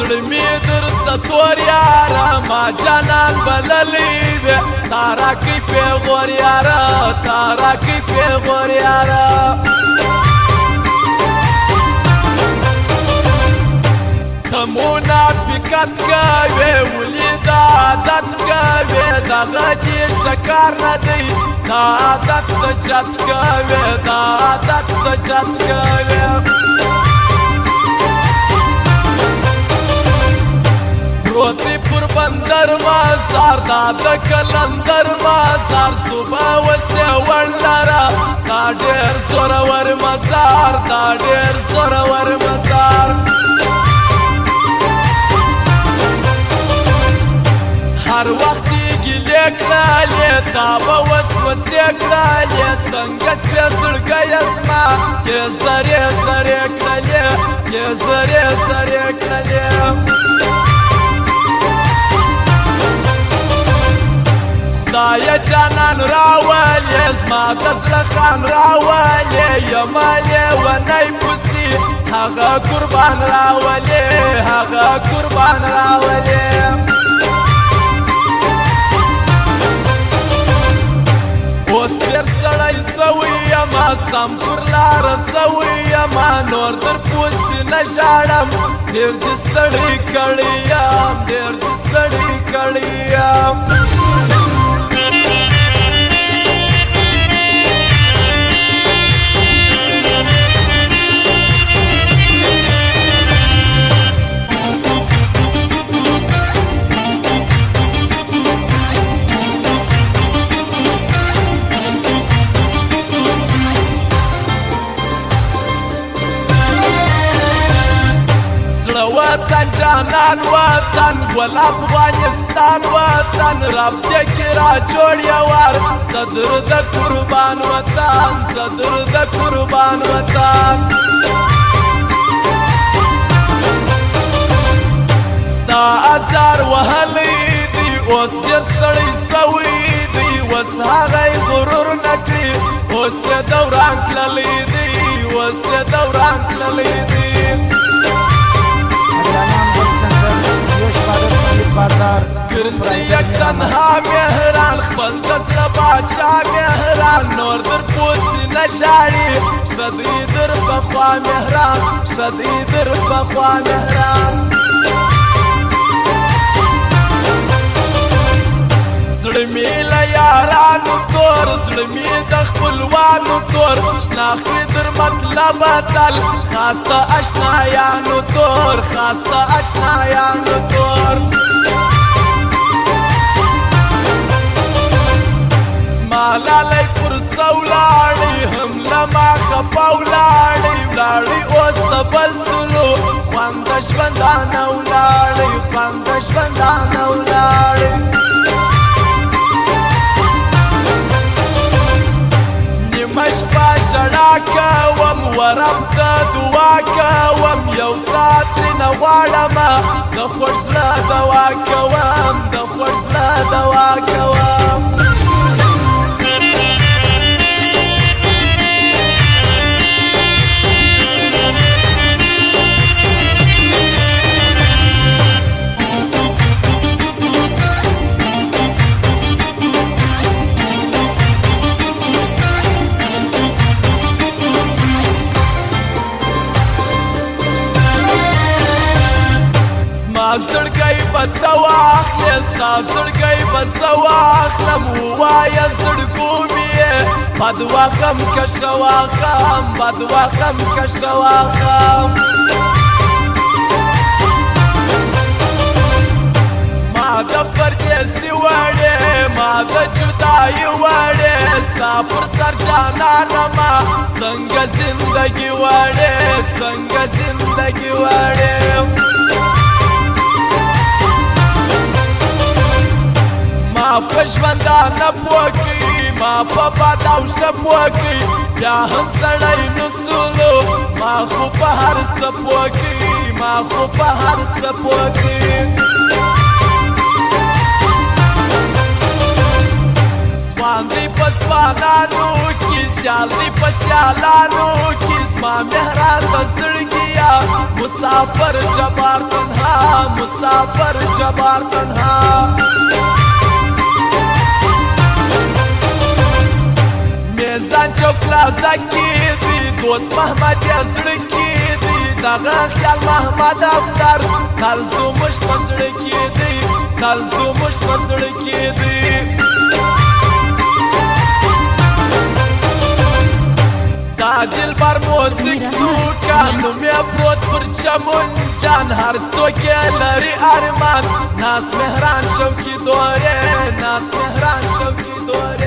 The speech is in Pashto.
زړه مې درته تور یاره ما جانان بللی وې تا راکړی پیغور یاره تا راکړی پیغور یاره ته منافقت کوې ولې دا عادت کوې دغه دې شکار نه دی دا عادت د جد کوې دا عادت د جد کوې پروتی پر بندر مازار دا د کلندر مازار صبح وسې وړلره دا ډېر زورور مزار دا ډېر زورور مزار هر وخت یې ګیلې کړلې تا به وسوسې کړلې څنګه سپې زړګی زما چې زرې زرې کړلې چې زرې زرې کړلې خدایه جانان راولې زما د زړه خان راولې یمه لیونی پسې هغه قربان راولې هغه قربان راولې اوس ډېر سړی سوی یمه سم پر لاره سوی یمه نور در پوسې نه ژاړم ډېر دې ستړی کړی یم ډېر دې ستړی کړی یم وطن جانان وطن ګل افغانستان وطن رب دې کې را جوړ یوار صدر د قربان وطن صدر د قربان وطن ستا ازار وهلی دی اوس ډېر ستړی سوی دی اوس هغه غرور نه کړي اوس یې دوران تللی دی اوس یې دوران تللی دی ګرځي یک تنها مهران خپل د زړه باچا مهران نور در پوسې نه ژاړي ښه دی در پخوا مهران ښه دی در پخوا مهران زړه مې له یارانو تور زړه مې د خپلوانو تور شناخت در مطلب تل خاص د اشنایانو تور خاص د اشنایانو تور زما لالی پر څه ولاړی هم له ما خفه ولاړی ولاړی اوس د بل سلو خوند د ژوندانه ولاړی خوند د ژوندانه ولاړی مشپا ژړا کوم ورب ته دعا کوم یو تا ترېنه غواړمه د خوږ زړه دوا کوم د خوږ زړه دوا کوم زړګی به ته واخلې ستا زړګی به زه واخلم ووایه زړګو مې یې بد وخم که ښه واخم بد وخم که ښه واخم ما د پردیسي وړې ما د جدایي وړې ستا پر سر جانانه ما څنګه زندګي وړې څنګه زندګي وړې ما په ژوندانه پوه کړي ما په بد او ښه پوه کړي بیا هم سړی نسلو ما خو په هر څه پوه کړي ما خو په هر څه پوه کړي ځوان دی په ځوانانو کې سیالی په سیالانو کې زما مهران د زړګیا مسافر جبار تنها مسافر جبار تنها میزان چوک پلازا کې دی دوست محمد یې زړه کې دی دغه خیال محمد افطر کل زموږ په زړه کې دی کل زموږ په زړه کې دی دا دلبر موزیک لوټه نوم یې پروت پر چمن جان هر څوک یې لري ارمان ناز مهران شوقي دورې ناز مهران شوقي دورې